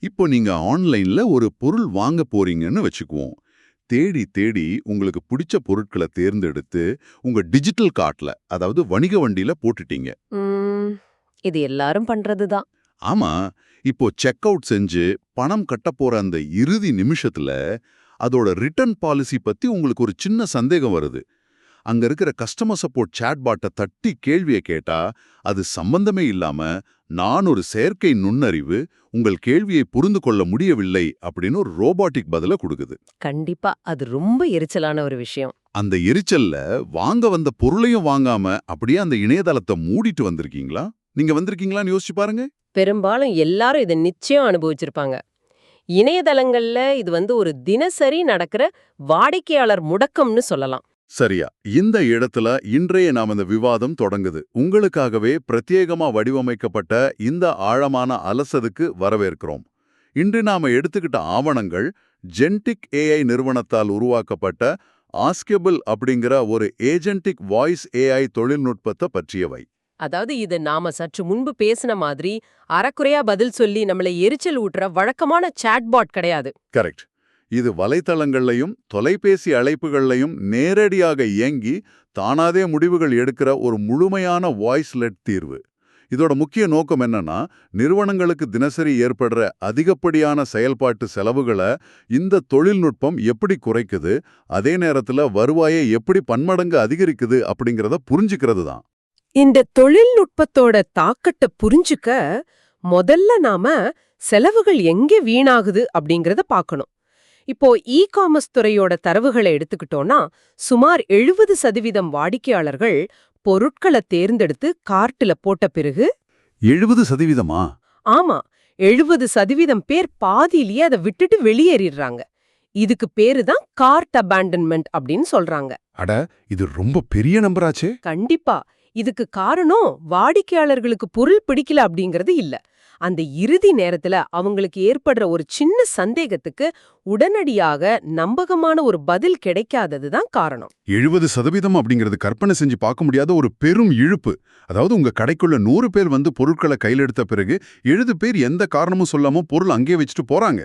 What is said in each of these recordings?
இப்போ நீங்க ஆன்லைன்ல ஒரு பொருள் வாங்க போறீங்கன்னு வச்சுக்குவோம். தேடி தேடி உங்களுக்கு பிடிச்ச பொருட்கள தேர்ந்தெடுத்து உங்க டிஜிட்டல் கார்ட்ல, அதாவது வணிக வண்டியில போட்டுட்டீங்க. ம், இது எல்லாரும் பண்றதுதான். ஆமா, இப்போ செக் அவுட் செஞ்சு பணம் கட்டப் போற அந்த இறுதி நிமிஷத்துல அதோட ரிட்டர்ன் பாலிசி பத்தி உங்களுக்கு ஒரு சின்ன சந்தேகம் வருது. அங்க இருக்கிற கஸ்டமர் சப்போர்ட் சாட்பாட்டை தட்டி கேள்வியை கேட்டா அது சம்பந்தமே இல்லாம நான் ஒரு செயற்கை நுண்ணறிவு உங்கள் கேள்வியை புரிந்து கொள்ள முடியவில்லை அப்படின்னு ஒரு ரோபாட்டிக் பதில கொடுக்குது. கண்டிப்பா அது ரொம்ப எரிச்சலான ஒரு விஷயம். அந்த எரிச்சல்ல வாங்க வந்த பொருளையும் வாங்காம அப்படியே அந்த இணையதளத்தை மூடிட்டு வந்திருக்கீங்களா? நீங்க வந்திருக்கீங்களான்னு யோசிச்சு பாருங்க. பெரும்பாலும் எல்லாரும் இதை நிச்சயம் அனுபவிச்சிருப்பாங்க. இணையதளங்கள்ல இது ஒரு தினசரி நடக்கிற வாடிக்கையாளர் முடக்கம்னு சொல்லலாம். சரியா, இந்த இடத்துல இன்றைய நாம இந்த விவாதம் தொடங்குது. உங்களுக்காகவே பிரத்யேகமா வடிவமைக்கப்பட்ட இந்த ஆழமான அலசதுக்கு வரவேற்கிறோம். இன்று நாம எடுத்துக்கிட்ட ஆவணங்கள் ஜென்டிக் ஏஐ நிறுவனத்தால் உருவாக்கப்பட்ட ஆஸ்கெபிள் அப்படிங்கிற ஒரு ஏஜென்டிக் வாய்ஸ் ஏஐ தொழில்நுட்பத்தை பற்றியவை. அதாவது இது நாம சற்று முன்பு பேசின மாதிரி அறக்குறையா பதில் சொல்லி நம்மளை எரிச்சல் ஊட்டுற வழக்கமான சாட்பாட் கிடையாது. கரெக்ட். இது வலைத்தளங்கள்லையும் தொலைபேசி அழைப்புகள்லையும் நேரடியாக இயங்கி தானாதே முடிவுகள் எடுக்கிற ஒரு முழுமையான வாய்ஸ் லெட் தீர்வு. இதோட முக்கிய நோக்கம் என்னன்னா, நிறுவனங்களுக்கு தினசரி ஏற்படுற அதிகப்படியான செயல்பாட்டு செலவுகளை இந்த தொழில்நுட்பம் எப்படி குறைக்குது, அதே நேரத்துல வருவாயை எப்படி பன்மடங்கு அதிகரிக்குது அப்படிங்கிறத புரிஞ்சுக்கிறது தான். இந்த தொழில்நுட்பத்தோட தாக்கத்தை புரிஞ்சுக்க முதல்ல நாம செலவுகள் எங்கே வீணாகுது அப்படிங்கறத பார்க்கணும். இப்போ காமர்ஸ் துறையோட தரவுகளை எடுத்துக்கிட்டோம்னா சுமார் 70% வாடிக்கையாளர்கள் பொருட்களை தேர்ந்தெடுத்து கார்ட்டுல போட்ட பிறகு 70%? ஆமா, 70% பேர் பாதியிலேயே அதை விட்டுட்டு வெளியேறிடுறாங்க. இதுக்கு பேரு தான் கார்ட் அபாண்டன்மெண்ட் அப்படின்னு சொல்றாங்க. அட, இது ரொம்ப பெரிய நம்பராச்சே. கண்டிப்பா. இதுக்கு காரணம் வாடிக்கையாளர்களுக்கு பொருள் பிடிக்கல அப்படிங்கறது இல்ல. அந்த இறுதி நேரத்துல அவங்களுக்கு ஏற்படுற ஒரு சின்ன சந்தேகத்துக்கு உடனடியாக நம்பகமான ஒரு பதில் கிடைக்காததுதான் காரணம். 70% அப்படிங்கிறது கற்பனை செஞ்சு பார்க்க முடியாத ஒரு பெரும் இழுப்பு. அதாவது உங்க கடைக்குள்ள 100 பேர் வந்து பொருட்களை கையில் எடுத்த பிறகு 70 பேர் எந்த காரணமும் சொல்லாம பொருள் அங்கே வச்சுட்டு போறாங்க.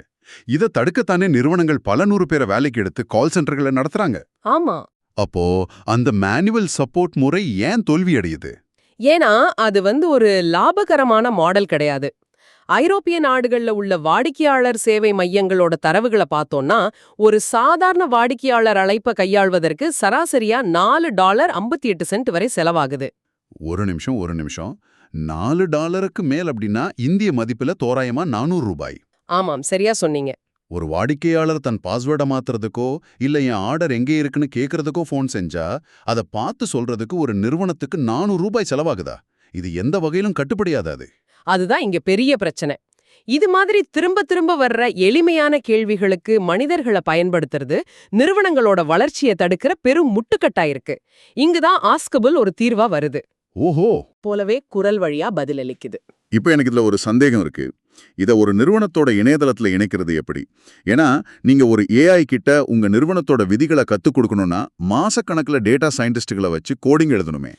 இதை தடுக்கத்தானே நிறுவனங்கள் பல 100 பேரை வேலைக்கு எடுத்து கால் சென்டர்களை நடத்துறாங்க. ஆமா. அப்போ அந்த மேனுவல் சப்போர்ட் முறை ஏன் தோல்வி அடையுது? ஏன்னா அது ஒரு லாபகரமான மாடல் கிடையாது. ஐரோப்பிய நாடுகள்ல உள்ள வாடிக்கையாளர் சேவை மையங்களோட தரவுகளை பார்த்தோம்னா ஒரு சாதாரண வாடிக்கையாளர் அழைப்பை கையாள்வதற்கு சராசரியா $4.58 வரை செலவாகுது. ஒரு நிமிஷம். $4 மேல் அப்படின்னா இந்திய மதிப்புல தோராயமா $400. ஆமாம், சரியா சொன்னீங்க. ஒரு வாடிக்கையாளர் தன் பாஸ்வேர்டை மாத்துறதுக்கோ இல்ல என் ஆர்டர் எங்கே இருக்குன்னு கேட்கறதுக்கோ ஃபோன் செஞ்சா அதை பார்த்து சொல்றதுக்கு ஒரு நிறுவனத்துக்கு $400 செலவாகுதா? இது எந்த வகையிலும் கட்டுப்படியாதாது. அதுதான் இங்க பெரிய பிரச்சனை. இது மாதிரி திரும்ப திரும்ப வர்ற எளிமையான கேள்விகளுக்கு மனிதர்களை பயன்படுத்துறது நிறுவனங்களோட வளர்ச்சியை தடுக்கிற பெரும் முட்டுக்கட்டாயிருக்கு. இங்குதான் ஆஸ்கபிள் ஒரு தீர்வா வருது. ஓஹோ, போலவே குரல் வழியா பதிலளிக்குது. இப்போ எனக்கு இதுல ஒரு சந்தேகம் இருக்கு. இதை ஒரு நிறுவனத்தோட இணையதளத்துல இணைக்கிறது எப்படி? ஏன்னா நீங்க ஒரு ஏஐ கிட்ட உங்க நிறுவனத்தோட விதிகளை கத்துக் கொடுக்கணும்னா மாசக்கணக்கில் டேட்டா சயின்டிஸ்டுகளை வச்சு கோடிங் எழுதணுமே.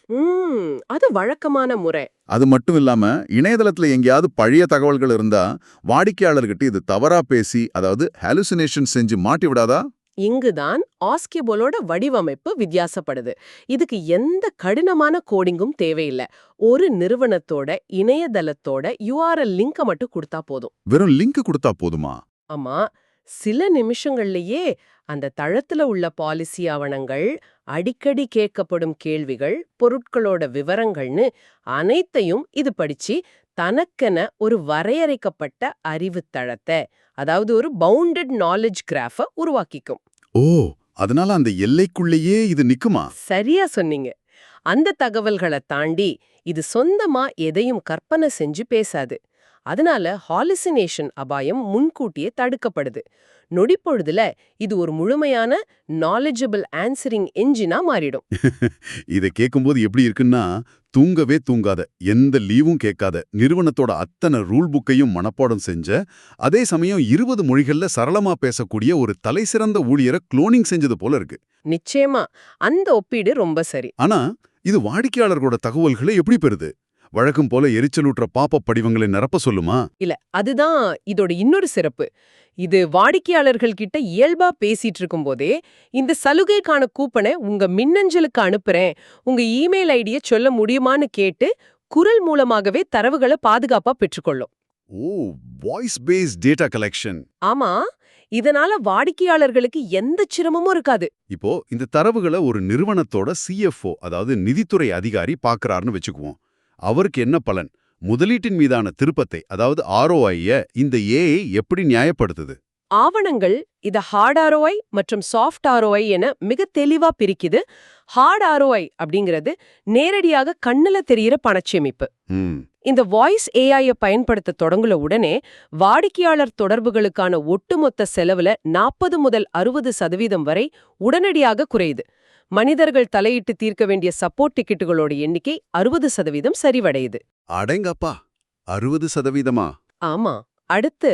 அது வழக்கமான முறை. அது மட்டும் இல்லாம இணையதளத்துல எங்கேயாவது பழைய தகவல்கள் இருந்தா வாடிக்கையாளர்கிட்ட இது தவறா பேசி, அதாவது ஹாலுசினேஷன் செஞ்சு மாட்டி விடாதா? இங்குதான் ஆஸ்கிபோலோட வடிவமைப்பு வித்தியாசப்படுது. இதுக்கு எந்த கடினமான கோடிங்கும் தேவையில்லை. ஒரு நிறுவனத்தோட இணையதளத்தோட URL லிங்க மட்டும் கொடுத்தா போதும். வெறும் லிங்க் கொடுத்தா போதுமா? ஆமா, சில நிமிஷங்கள்லயே அந்த தளத்துல உள்ள பாலிசி ஆவணங்கள், அடிக்கடி கேட்கப்படும் கேள்விகள், பொருட்களோட விவரங்கள்னு அனைத்தையும் இது படிச்சு தனக்கென ஒரு வரையறைக்கப்பட்ட அறிவுத்தளத்தை, அதாவது ஒரு பவுண்டட் நாலேஜ் கிராஃப உருவாக்கிக்கும். ஓ, அதனால அந்த எல்லைக்குள்ளேயே இது நிக்குமா? சரியா சொன்னீங்க. அந்த தகவல்களை தாண்டி இது சொந்தமா எதையும் கற்பனை செஞ்சு பேசாது. அதனால ஹாலுசினேஷன் அபாயம் முன்கூட்டியே தடுக்கப்படுது. நொடிப்பொழுதுல இது ஒரு முழுமையான நாலேஜபிள் ஆன்சரிங் என்ஜினா மாறிடும். இதை கேட்கும்போது எப்படி இருக்குன்னா, தூங்கவே தூங்காத, எந்த லீவும் கேட்காத, நிறுவனத்தோட அத்தனை ரூல் புக்கையும் மனப்பாடம் செஞ்ச, அதே சமயம் 20 மொழிகள்ல சரளமா பேசக்கூடிய ஒரு தலைசிறந்த ஊழியரை குளோனிங் செஞ்சது போல இருக்கு. நிச்சயமா அந்த ஒப்பீடு ரொம்ப சரி. ஆனா இது வாடிக்கையாளர்களோட தகவல்களை எப்படி பெறுது? வழக்கம் போல எரிச்சலூட்டுற பாப்பப் படிவங்களை நிரப்ப சொல்லுமா? இல்ல, அதுதான் இதோட இன்னொரு சிறப்பு. இது வாடிக்கையாளர்கள் கிட்ட இயல்பா பேசிட்டு இருக்கும்போதே இந்த சலுகைக்கான கூப்பனை உங்க மின்னஞ்சலுக்கு அனுப்புறேன், உங்க இமெயில் ஐடிய சொல்ல முடியுமான்னு கேட்டு குரல் மூலமாகவே தரவுகளை பாதுகாப்பா பெற்றுக்கொள்ளும். ஓ, வாய்ஸ் பேஸ்ட் டேட்டா கலெக்ஷன். ஆமா, இதனால வாடிக்கையாளர்களுக்கு எந்த சிரமமும் இருக்காது. இப்போ இந்த தரவுகளை ஒரு நிறுவனத்தோட CFO, அதாவது நிதித்துறை அதிகாரி பார்க்கறாருன்னு வச்சுக்குவோம். அவருக்கு என்ன பலன்? முதலீட்டின் மீதான திருப்பத்தை, அதாவது ROI-ய இந்த AI எப்படி நியாயப்படுத்துது? ஆவணங்கள் இத ஹார்ட் ROI மற்றும் சாஃப்ட் ROI என மிக தெளிவா பிரிக்குது. ஹார்ட் ROI அப்படிங்கிறது நேரடியாக கண்ணுல தெரியிற பணச்சேமிப்பு. ம். இந்த வாய்ஸ் AI-ய பயன்படுத்த தொடங்குல உடனே வாடிக்கையாளர் தொடர்புகளுக்கான ஒட்டுமொத்த செலவுல 40 முதல் 60% வரை உடனடியாக குறையுது. மனிதர்கள் தலையிட்டு தீர்க்க வேண்டிய சப்போர்ட் டிக்கெட்டுகளோட எண்ணிக்கை 60% சரிவடையுது. அடேங்கப்பா, 60%? ஆமா. அடுத்து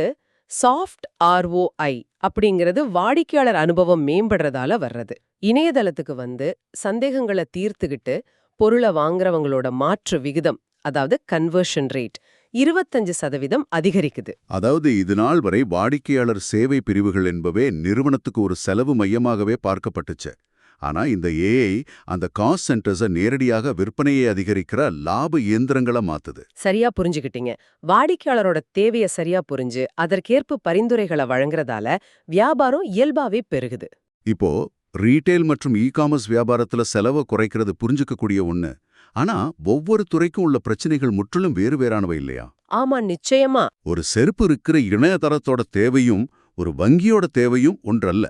சாஃப்ட் ROI அப்படிங்கிறது வாடிக்கையாளர் அனுபவம் மேம்படுறதால வர்றது. இணையதளத்துக்கு வந்து சந்தேகங்களை தீர்த்துக்கிட்டு பொருளை வாங்குறவங்களோட மாற்று விகிதம், அதாவது கன்வர்ஷன் ரேட் 25% அதிகரிக்குது. அதாவது இது நாள் வரை வாடிக்கையாளர் சேவை பிரிவுகள் என்பவே நிறுவனத்துக்கு ஒரு செலவு மையமாகவே பார்க்கப்பட்டுச்சு. ஆனா இந்த AI அந்த காஸ்ட் சென்டர்ஸை நேரடியாக விற்பனையை அதிகரிக்கிற லாப இயந்திரங்களா மாத்துது. சரியா புரிஞ்சுக்கிட்டீங்க. வாடிக்கையாளரோட தேவையை சரியா புரிஞ்சு அதற்கேற்ப பரிந்துரைகளை வழங்குறதால வியாபாரம் இயல்பாவே பெருகுது. இப்போ ரீட்டெயில் மற்றும் இ-காமர்ஸ் வியாபாரத்துல செலவை குறைக்கிறது புரிஞ்சுக்கக்கூடிய ஒண்ணு. ஆனா ஒவ்வொரு துறைக்கும் உள்ள பிரச்சனைகள் முற்றிலும் வேறு வேறானவை இல்லையா? ஆமா, நிச்சயமா. ஒரு செருப்பு இருக்கிற இணையதளத்தோட தேவையும் ஒரு வங்கியோட தேவையும் ஒன்றல்ல.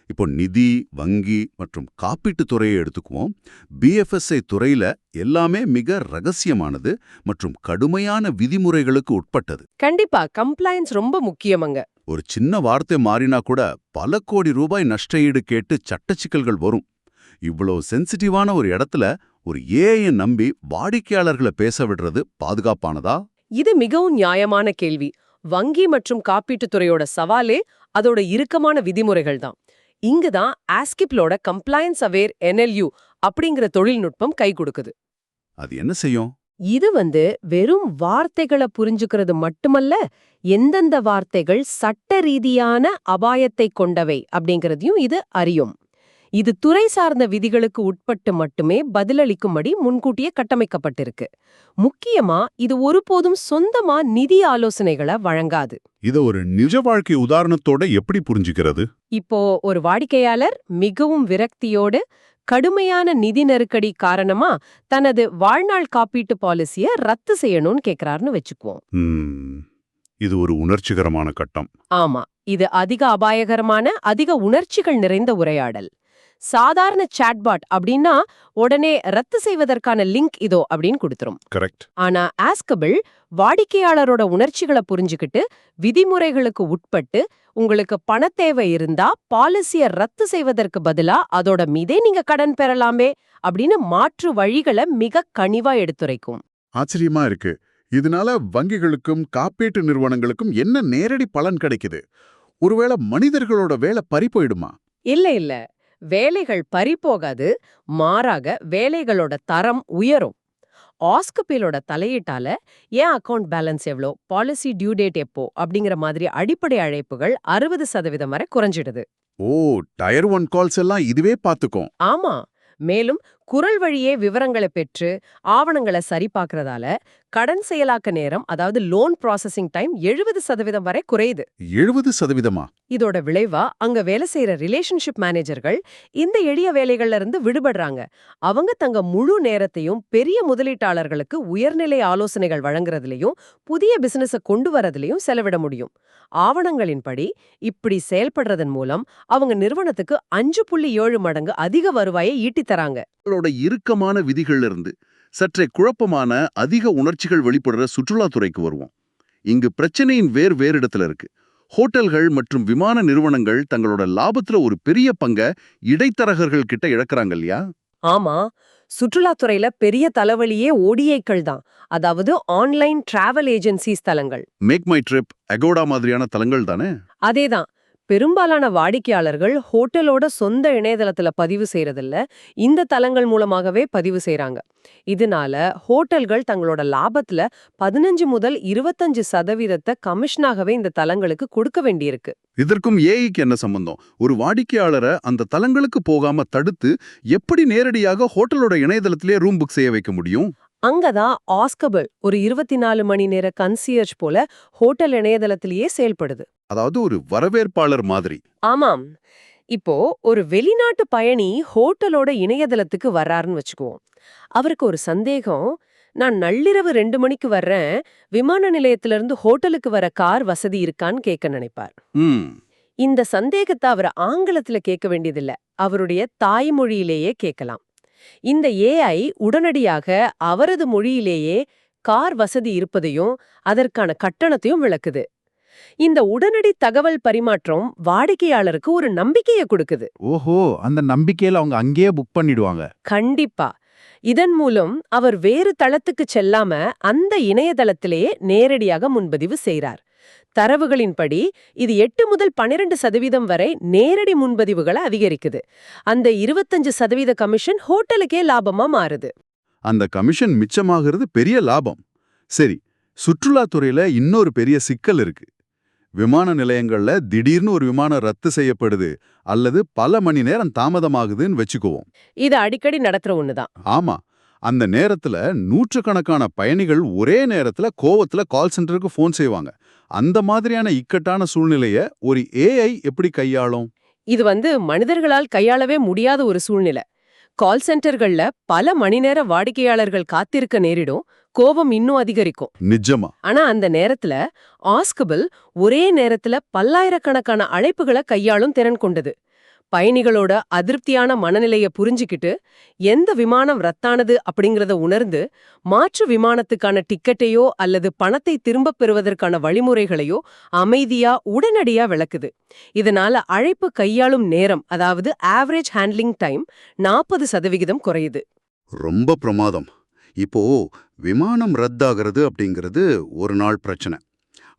இப்போ நிதி, வங்கி மற்றும் காப்பீட்டுத் துறையை எடுத்துக்குவோம். BFSI துறையில எல்லாமே மிக ரகசியமானது மற்றும் கடுமையான விதிமுறைகளுக்கு உட்பட்டது. கண்டிப்பா கம்ப்ளைன்ஸ் ரொம்ப முக்கியமங்க. ஒரு சின்ன வார்த்தை மாறினா கூட பல கோடி ரூபாய் நஷ்டஈடு கேட்டு சட்ட சிக்கல்கள் வரும். இவ்வளவு சென்சிட்டிவான ஒரு இடத்துல ஒரு AI-ய நம்பி வாடிக்கையாளர்களை பேச விடுறது பாதுகாப்பானதா? இது மிகவும் நியாயமான கேள்வி. வங்கி மற்றும் காப்பீட்டுத் துறையோட சவாலே அதோட இறுக்கமான விதிமுறைகள் தான். இங்குதான் ஆஸ்கிப்லோட கம்ப்ளைன்ஸ் அவேர் NLU அப்படிங்கிற தொழில்நுட்பம் கை கொடுக்குது. அது என்ன செய்யும்? இது வெறும் வார்த்தைகளை புரிஞ்சுக்கிறது மட்டுமல்ல, எந்தெந்த வார்த்தைகள் சட்ட ரீதியான அபாயத்தை கொண்டவை அப்படிங்கறதையும் இது அறியும். இது துறை சார்ந்த விதிகளுக்கு உட்பட்டு மட்டுமே பதிலளிக்கும்படி முன்கூட்டியே கட்டமைக்கப்பட்டிருக்கு. முக்கியமா இது ஒருபோதும் சொந்தமா நிதி ஆலோசனைகளை வழங்காது. இத ஒரு நிஜ வாழ்க்கை உதாரணத்தோட எப்படி புரிஞ்சுக்கிறது? இப்போ ஒரு வாடிக்கையாளர் மிகவும் விரக்தியோடு கடுமையான நிதி நெருக்கடி காரணமா தனது வாழ்நாள் காப்பீட்டு பாலிசிய ரத்து செய்யணும்னு கேக்குறாருன்னு வச்சுக்குவோம். இது ஒரு உணர்ச்சிகரமான கட்டம். ஆமா, இது அதிக அபாயகரமான, அதிக உணர்ச்சிகள் நிறைந்த உரையாடல். சாதாரண சாட்பாட் அப்படின்னா உடனே ரத்து செய்வதற்கான லிங்க் இதோ அப்படின்னு கொடுத்துரும். கரெக்ட். ஆனா ஆஸ்கபிள் வாடிக்கையாளரோட உணர்ச்சிகளை புரிஞ்சுக்கிட்டு விதிமுறைகளுக்கு உட்பட்டு உங்களுக்கு பண தேவை இருந்தா பாலிசிய ரத்து செய்வதற்கு பதிலா அதோட மீதே நீங்க கடன் பெறலாமே அப்படின்னு மாற்று வழிகளை மிக கனிவா எடுத்துரைக்கும். ஆச்சரியமா இருக்கு. இதனால வங்கிகளுக்கும் காப்பீட்டு நிறுவனங்களுக்கும் என்ன நேரடி பலன் கிடைக்குது? ஒருவேளை மனிதர்களோட வேலை பறி போயிடுமா? இல்ல, வேலைகள் பறிபோகாது. மாறாக வேலைகளோட தரம் உயரும். ஆஸ்கபிலோட தலையீட்டால ஏன் அக்கவுண்ட் பேலன்ஸ் எவ்வளோ, பாலிசி டியூ டேட் எப்போ அப்படிங்கிற மாதிரி அடிப்படை அழைப்புகள் 60% வரை குறைஞ்சிடுது. ஓ, டயர் 1 கால்ஸ் எல்லாம் இதுவே பார்த்துக்கும். ஆமா, மேலும் குரல் வழியே விவரங்களை பெற்று ஆவணங்களை சரி பார்க்கறதால கடன் செயலாக்க நேரம், அதாவது லோன் ப்ராசஸிங் டைம் 70% வரை குறையுது. 70%? இதோட விளைவா அங்க வேலை செய்யற ரிலேஷன்ஷிப் மேனேஜர்கள் இந்த எளிய வேலைகள்ல இருந்து விடுபடுறாங்க. அவங்க தங்க முழு நேரத்தையும் பெரிய முதலீட்டாளர்களுக்கு உயர்நிலை ஆலோசனைகள் வழங்குறதுலயும் புதிய பிசினஸ கொண்டு வரதுலயும் செலவிட முடியும். ஆவணங்களின்படி இப்படி செயல்படுறதன் மூலம் அவங்க நிறுவனத்துக்கு 5.7 மடங்கு அதிக வருவாயை ஈட்டித் தராங்க. இறுக்கமான விதிகள்ல இருந்து சற்றே குழப்பமான அதிக உணர்ச்சிகள் வெளிப்படுற சுற்றுலாத்துறைக்கு வருவோம். இங்கு பிரச்சனையின் வேறு இடத்துல இருக்கு. ஹோட்டல்கள் மற்றும் விமான நிறுவனங்கள் தங்களோட லாபத்துல ஒரு பெரிய பங்கை இடைத்தரகர்கள் கிட்ட இழக்கிறாங்க இல்லையா? ஆமா, சுற்றுலாத்துறையில பெரிய தலைவலியே ODAக்கள் தான், அதாவது ஆன்லைன் டிராவல் ஏஜென்சிஸ் தளங்கள். மேக் மை ட்ரிப், அகோடா மாதிரியான தளங்கள் தானே? அதேதான். பெரும்பாலான வாடிக்கையாளர்கள் ஹோட்டலோட சொந்த இணையதளத்துல பதிவு செய்யறதில்ல, இந்த தளங்கள் மூலமாகவே பதிவு செய்றாங்க. இதனால ஹோட்டல்கள் தங்களோட லாபத்துல 15 முதல் 25% கமிஷனாகவே இந்த தளங்களுக்கு கொடுக்க வேண்டியிருக்கு. இதற்கும் ஏஐக்கு என்ன சம்பந்தம்? ஒரு வாடிக்கையாளரை அந்த தளங்களுக்கு போகாம தடுத்து எப்படி நேரடியாக ஹோட்டலோட இணையதளத்திலே ரூம் புக் செய்ய வைக்க முடியும்? அங்கதான் ஆஸ்கபிள் ஒரு 24 மணி நேர கன்சியர்ஜ் போல ஹோட்டல் இணையதளத்திலேயே செயல்படுது. அதாவது ஒரு வரவேற்பாளர் மாதிரி. ஆமாம். இப்போ ஒரு வெளிநாட்டு பயணி ஹோட்டலோட இணையதளத்துக்கு வர்றாருன்னு வச்சுக்குவோம். அவருக்கு ஒரு சந்தேகம், நான் நள்ளிரவு 2 மணிக்கு வர்றேன், விமான நிலையத்திலிருந்து ஹோட்டலுக்கு வர கார் வசதி இருக்கான்னு கேட்க நினைப்பார். ம் இந்த சந்தேகத்தை அவர் ஆங்கிலத்துல கேட்க வேண்டியதில்ல, அவருடைய தாய்மொழியிலேயே கேட்கலாம். இந்த ஏஐ உடனடியாக அவரது மொழியிலேயே கார் வசதி இருப்பதையும் அதற்கான கட்டணத்தையும் விளக்குது. இந்த உடனடி தகவல் பரிமாற்றம் வாடிக்கையாளருக்கு ஒரு நம்பிக்கையை கொடுக்குது. ஓஹோ, அந்த நம்பிக்கையில அவங்க அங்கேயே புக் பண்ணிடுவாங்க. கண்டிப்பா. இதன் மூலம் அவர் வேறு தளத்துக்கு செல்லாம அந்த இணையதளத்திலேயே நேரடியாக முன்பதிவு செய்றார். தரவுகளின்படி இது 8 முதல் 12% வரை நேரடி முன்பதிவுகளை அதிகரிக்குது. அந்த 25% கமிஷன் ஹோட்டலுக்கே லாபமா மாறுது. அந்த கமிஷன் மிச்சமாகிறது பெரிய லாபம். சரி, சுற்றுலாத்துறையில இன்னொரு பெரிய சிக்கல் இருக்கு. விமான நிலையங்கள்ல திடீர்னு ஒரு விமானம் ரத்து செய்யப்படுது அல்லது பல மணி நேரம் தாமதமாகுதுன்னு வச்சுக்குவோம். இது அடிக்கடி நடத்துற ஒண்ணுதான். ஆமா, அந்த நேரத்துல நூற்றுக்கணக்கான பயணிகள் ஒரே நேரத்துல கோவத்துல கால் சென்டருக்கு ஃபோன் செய்வாங்க. அந்த மாதிரியான இக்கட்டான சூழ்நிலைய ஒரு ஏஐ எப்படி கையாளும்? இது மனிதர்களால் கையாளவே முடியாத ஒரு சூழ்நிலை. கால் சென்டர்கள்ல பல மணி நேர வாடிக்கையாளர்கள் காத்திருக்க நேரிடும், கோபம் இன்னும் அதிகரிக்கும். நிஜமா? ஆனா அந்த நேரத்துல ஆஸ்கபிள் ஒரே நேரத்துல பல்லாயிரக்கணக்கான அழைப்புகளை கையாளும் திறன் கொண்டது. பயணிகளோட அதிருப்தியான மனநிலைய புரிஞ்சுக்கிட்டு எந்த விமானம் ரத்தானது அப்படிங்கறத உணர்ந்து மாற்று விமானத்துக்கான டிக்கெட்டையோ அல்லது பணத்தை திரும்பப் பெறுவதற்கான வழிமுறைகளையோ அமைதியா உடனடியா விளக்குது. இதனால அழைப்பு கையாளும் நேரம், அதாவது ஆவரேஜ் ஹேண்ட்லிங் டைம் 40% குறையுது. ரொம்ப பிரமாதம். இப்போ விமானம் ரத்தாகிறது அப்படிங்கிறது ஒரு நாள் பிரச்சனை.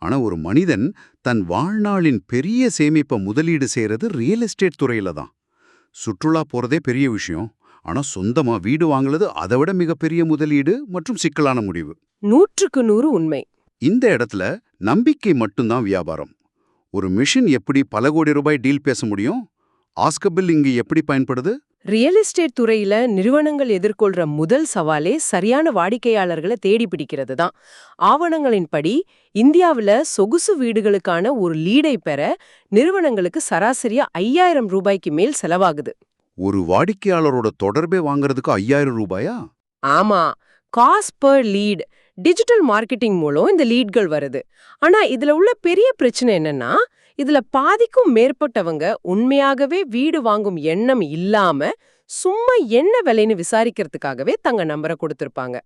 ஆனா ஒரு மனிதன் தன் வாழ்நாளின் பெரிய சேமிப்பை முதலீடு செய்யறது ரியல் எஸ்டேட் துறையில தான். சுற்றுலா போறதே பெரிய விஷயம். ஆனா சொந்தமா வீடு வாங்குறது அதை விட மிகப்பெரிய முதலீடு மற்றும் சிக்கலான முடிவு. 100க்கு 100 உண்மை. இந்த இடத்துல நம்பிக்கை மட்டும்தான் வியாபாரம். ஒரு மிஷின் எப்படி பல கோடி ரூபாய் டீல் பேச முடியும்? ஆஸ்கபிள் இங்கு எப்படி பயன்படுது? ரியல் எஸ்டேட் துறையில நிறுவனங்கள் எதிர்கொள்ற முதல் சவாலே சரியான வாடிக்கையாளர்களை தேடி பிடிக்கிறது தான். ஆவணங்களின்படி இந்தியாவுல சொகுசு வீடுகளுக்கான ஒரு லீடை பெற நிறுவனங்களுக்கு சராசரியா 5000 ரூபாய்க்கு மேல் செலவாகுது. ஒரு வாடிக்கையாளரோட தொடர்பே வாங்குறதுக்கு 5000 ரூபாயா? ஆமா, cost per lead. Digital marketing மூலம் இந்த லீட்கள் வருது. ஆனா இதுல உள்ள பெரிய பிரச்சனை என்னன்னா, இதுல பாதிக்கும் மேற்பட்டவங்க உண்மையாகவே வீடு வாங்கும் எண்ணம் இல்லாம சும்மா என்ன விலைன்னு விசாரிக்கிறதுக்காகவே தங்க நம்பரை கொடுத்திருப்பாங்க.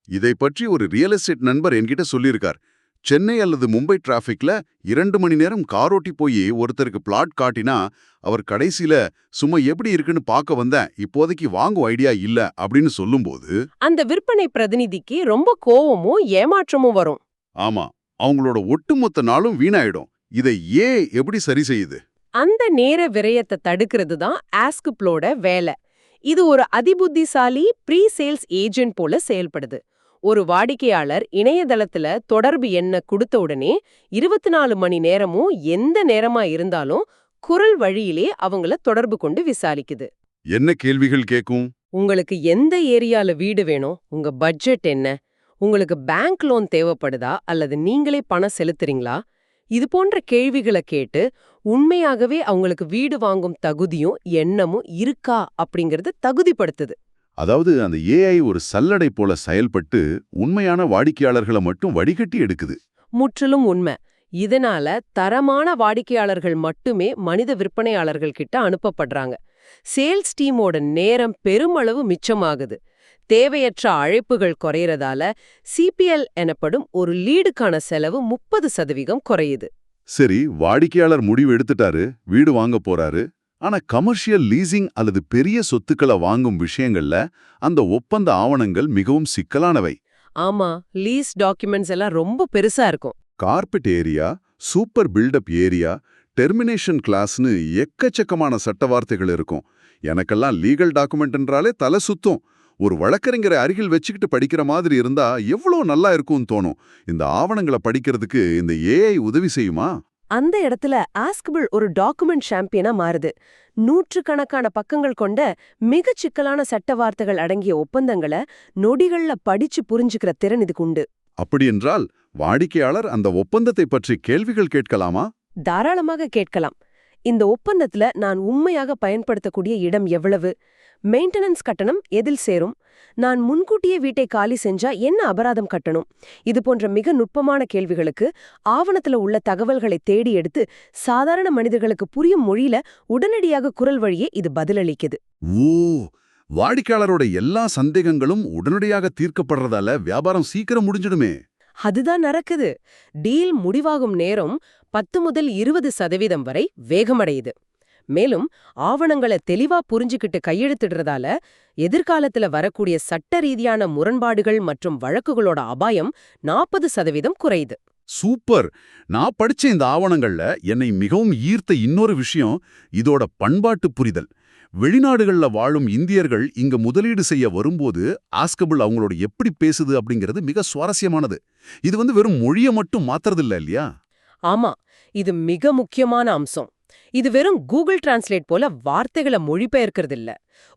இதை பற்றி ஒரு ரியல் எஸ்டேட் நண்பர் என்கிட்ட சொல்லியிருக்கார். சென்னை அல்லது மும்பை டிராஃபிக்ல 2 மணி நேரம் காரோட்டி போய் ஒருத்தருக்கு பிளாட் காட்டினா அவர் கடைசியில சும்மா எப்படி இருக்குன்னு பார்க்க வந்தேன், இப்போதைக்கு வாங்கும் ஐடியா இல்ல அப்படின்னு சொல்லும்போது அந்த விற்பனை பிரதிநிதிக்கு ரொம்ப கோவமும் ஏமாற்றமும் வரும். ஆமா, அவங்களோட ஒட்டுமொத்த நாளும் வீணாயிடும். இதை எப்படி சரி செய்யுது? அந்த நேர விரயத்தை தடுக்கிறது தான் ஆஸ்கபிளோட வேலை. இது ஒரு அதிபுத்திசாலி ப்ரீ சேல்ஸ் ஏஜென்ட் போல செயல்படுது. ஒரு வாடிக்கையாளர் இணையதளத்துல தொடர்பு எண்ண கொடுத்த உடனே 24 மணி நேரமும் எந்த நேரமா இருந்தாலும் குரல் வழியிலே அவங்கள தொடர்பு கொண்டு விசாரிக்குது. என்ன கேள்விகள் கேட்கும்? உங்களுக்கு எந்த ஏரியால வீடு வேணும், உங்க பட்ஜெட் என்ன, உங்களுக்கு பேங்க் லோன் தேவைப்படுதா அல்லது நீங்களே பணம் செலுத்துறீங்களா, இது போன்ற கேள்விகளை கேட்டு உண்மையாகவே அவங்களுக்கு வீடு வாங்கும் தகுதியும் எண்ணமும் இருக்கா அப்படிங்கறது தகுதிப்படுத்துது. அதாவது அந்த ஏஐ ஒரு சல்லடை போல செயல்பட்டு உண்மையான வாடிக்கையாளர்களை மட்டும் வடிகட்டி எடுக்குது. முற்றிலும் உண்மை. இதனால தரமான வாடிக்கையாளர்கள் மட்டுமே மனித விற்பனையாளர்கள் கிட்ட அனுப்பப்படுறாங்க. சேல்ஸ் டீமோட நேரம் பெருமளவு மிச்சமாகுது. தேவையற்ற அழைப்புகள் குறையறதால சிபிஎல் எனப்படும் ஒரு லீடுக்கான செலவு 30% குறையுது. சரி, வாடிக்கையாளர் முடிவு எடுத்துட்டாரு, வீடு வாங்க போறாரு. ஆனா கமர்ஷியல் லீசிங் அல்லது பெரிய சொத்துக்களை வாங்கும் விஷயங்கள்ல அந்த ஒப்பந்த ஆவணங்கள் மிகவும் சிக்கலானவை. ஆமா, லீஸ் டாக்குமெண்ட்ஸ் எல்லாம் ரொம்ப பெருசா இருக்கும். Carpet area, super built up area, termination கிளாஸ்னு எக்கச்சக்கமான சட்ட வார்த்தைகள் இருக்கும். எனக்கெல்லாம் லீகல் டாக்குமெண்ட்ன்றாலே தலை சுத்தும். ஒரு வழக்கறிஞரை அருகில் வச்சுக்கிட்டு படிக்கிற மாதிரி இருந்தா எவ்வளோ நல்லா இருக்கும்னு தோணும். இந்த ஆவணங்களை படிக்கிறதுக்கு இந்த ஏஐ உதவி செய்யுமா? அந்த இடத்துல ஆஸ்கபிள் ஒரு டாக்குமெண்ட் சாம்பியனா மாறுது. நூற்றுக்கணக்கான பக்கங்கள் கொண்ட மிகச் சிக்கலான சட்ட வார்த்தைகள் அடங்கிய ஒப்பந்தங்களை நொடிகள்ல படிச்சு புரிஞ்சுக்கிற திறன் இதுக்கு உண்டு. அப்படியென்றால் வாடிக்கையாளர் அந்த ஒப்பந்தத்தை பற்றி கேள்விகள் கேட்கலாமா? தாராளமாக கேட்கலாம். இந்த ஒப்பந்தத்துல நான் உண்மையாக பயன்படுத்தக்கூடிய இடம் எவ்வளவு? மெயின்டெனன்ஸ் கட்டணம் எதில் சேரும்? நான் முன்கூட்டியே வீட்டை காலி செஞ்சா என்ன அபராதம் கட்டணும்? இது போன்ற மிக நுட்பமான கேள்விகளுக்கு ஆவணத்துல உள்ள தகவல்களை தேடி எடுத்து சாதாரண மனிதர்களுக்கு புரியும் மொழியில உடனடியாக குரல் வழியே இது பதிலளிக்குது. ஓ, வாடிக்கையாளரோட எல்லா சந்தேகங்களும் உடனடியாக தீர்க்கப்படுறதால வியாபாரம் சீக்கிரம் முடிஞ்சிடுமே. அதுதான் நடக்குது. டீல் முடிவாகும் நேரம் 10 முதல் 20% வரை வேகமடையுது. மேலும் ஆவணங்களை தெளிவா புரிஞ்சுக்கிட்டு கையெழுத்திடுறதால எதிர்காலத்துல வரக்கூடிய சட்ட ரீதியான முரண்பாடுகள் மற்றும் வழக்குகளோட அபாயம் 40% குறையுது. சூப்பர்! நான் படிச்ச இந்த ஆவணங்கள்ல என்னை மிகவும் ஈர்த்த இன்னொரு விஷயம் இதோட பண்பாட்டு புரிதல். வெளிநாடுகள்ல வாழும் இந்தியர்கள் இங்க முதலீடு செய்ய வரும்போது ஆஸ்கபிள் அவங்களோட எப்படி பேசுது அப்படிங்கிறது மிக சுவாரஸ்யமானது. இது வெறும் மொழியை மட்டும் மாத்துறதில்ல இல்லையா? ஆமா, இது மிக முக்கியமான அம்சம். இது வெறும் கூகுள் டிரான்ஸ்லேட் போல வார்த்தைகளை மொழிபெயர்க்கிறது இல்ல.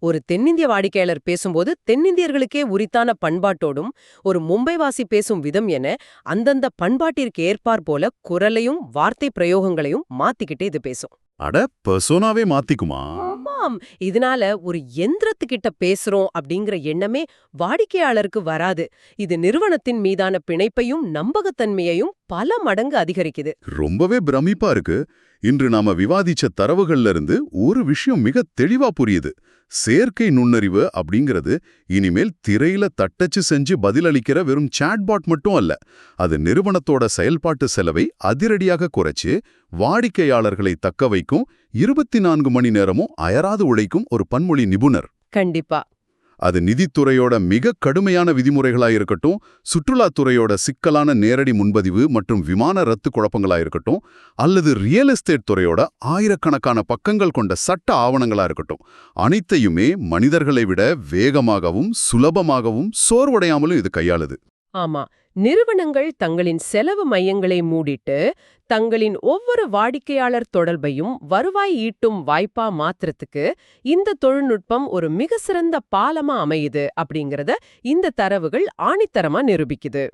ஒரு தென்னிந்திய வாடிக்கையாளர் பேசும்போது தென்னிந்தியர்களுக்கே உரித்தான பண்பாட்டோடும், ஒரு மும்பைவாசி பேசும் விதம் என அந்தந்த பண்பாட்டிற்கு ஏற்பார் போல குரலையும் வார்த்தை பிரயோகங்களையும் மாத்திக்கிட்டே இது பேசும். அட, பெர்சோனாவே மாத்திக்குமா? ஆமாம். இதனால ஒரு எந்திரத்துக்கிட்ட பேசுறோம் அப்படிங்கிற எண்ணமே வாடிக்கையாளருக்கு வராது. இது நிறுவனத்தின் மீதான பிணைப்பையும் நம்பகத்தன்மையையும் பல மடங்கு அதிகரிக்குது. ரொம்பவே பிரமிப்பா இருக்கு. இன்று நாம விவாதிச்ச தரவுகள்ல இருந்து ஒரு விஷயம் மிக தெளிவா புரியுது. செயற்கை நுண்ணறிவு அப்படிங்கிறது இனிமேல் திரையில தட்டச்சு செஞ்சு பதிலளிக்கிற வெறும் சாட்பாட் மட்டும் அல்ல. அது நிறுவனத்தோட செயல்பாட்டு செலவை அதிரடியாக குறைச்சு வாடிக்கையாளர்களை தக்க வைக்கும் 24 மணி நேரமும் அயராது உழைக்கும் ஒரு பன்மொழி நிபுணர். கண்டிப்பா. அது நிதித்துறையோட மிக கடுமையான விதிமுறைகளாயிருக்கட்டும், சுற்றுலாத்துறையோட சிக்கலான நேரடி முன்பதிவு மற்றும் விமான ரத்து குழப்பங்களாயிருக்கட்டும், அல்லது ரியல் எஸ்டேட் துறையோட ஆயிரக்கணக்கான பக்கங்கள் கொண்ட சட்ட ஆவணங்களா இருக்கட்டும், அனைத்தையுமே மனிதர்களை விட வேகமாகவும் சுலபமாகவும் சோர்வடையாமலும் இது கையாளுது. ஆமா, நிறுவனங்கள் தங்களின் செலவு மையங்களை மூடிட்டு தங்களின் ஒவ்வொரு வாடிக்கையாளர் தொடர்பையும் வருவாய் ஈட்டும் வாய்ப்பா மாத்திரத்துக்கு இந்த தொழில்நுட்பம் ஒரு மிக சிறந்த பாலமா அமையுது அப்படிங்கறத இந்த தரவுகள் ஆணித்தரமா நிரூபிக்குது.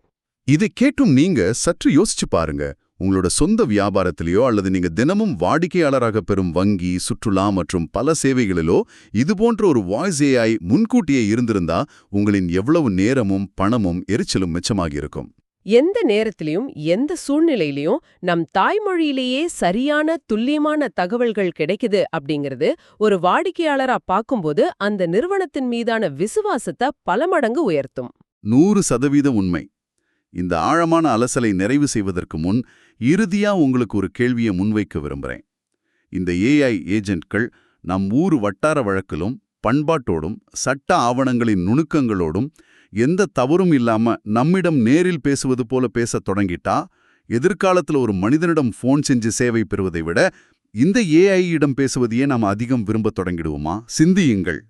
இதை கேட்டும் நீங்க சற்று யோசிச்சு பாருங்க. உங்களோட சொந்த வியாபாரத்திலேயோ அல்லது நீங்க தினமும் வாடிக்கையாளராக பெறும் வங்கி, சுற்றுலா மற்றும் பல சேவைகளிலோ இதுபோன்ற ஒரு வாய்ஸ் ஏஐ முன்கூட்டியே இருந்திருந்தா உங்களின் எவ்வளவு நேரமும் பணமும் எரிச்சலும் மிச்சமாகியிருக்கும். எந்த நேரத்திலையும் எந்த சூழ்நிலையிலையும் நம் தாய்மொழியிலேயே சரியான துல்லியமான தகவல்கள் கிடைக்குது அப்படிங்கிறது ஒரு வாடிக்கையாளரா பார்க்கும்போது அந்த நிறுவனத்தின் மீதான விசுவாசத்தை பல மடங்கு உயர்த்தும். 100% உண்மை. இந்த ஆழமான அலசலை நிறைவு செய்வதற்கு முன் இறுதியா உங்களுக்கு ஒரு கேள்வியை முன்வைக்க விரும்புகிறேன். இந்த ஏஐ ஏஜென்ட்கள் நம் ஊர் வட்டார வழக்கிலும் பண்பாட்டோடும் சட்ட ஆவணங்களின் நுணுக்கங்களோடும் எந்த தவறும் இல்லாம நம்மிடம் நேரில் பேசுவது போல பேசத் தொடங்கிட்டா, எதிர்காலத்துல ஒரு மனிதனிடம் ஃபோன் செஞ்சு சேவை பெறுவதை விட இந்த ஏஐ இடம் பேசுவதையே நாம் அதிகம் விரும்பத் தொடங்கிடுவோமா? சிந்தியுங்கள்.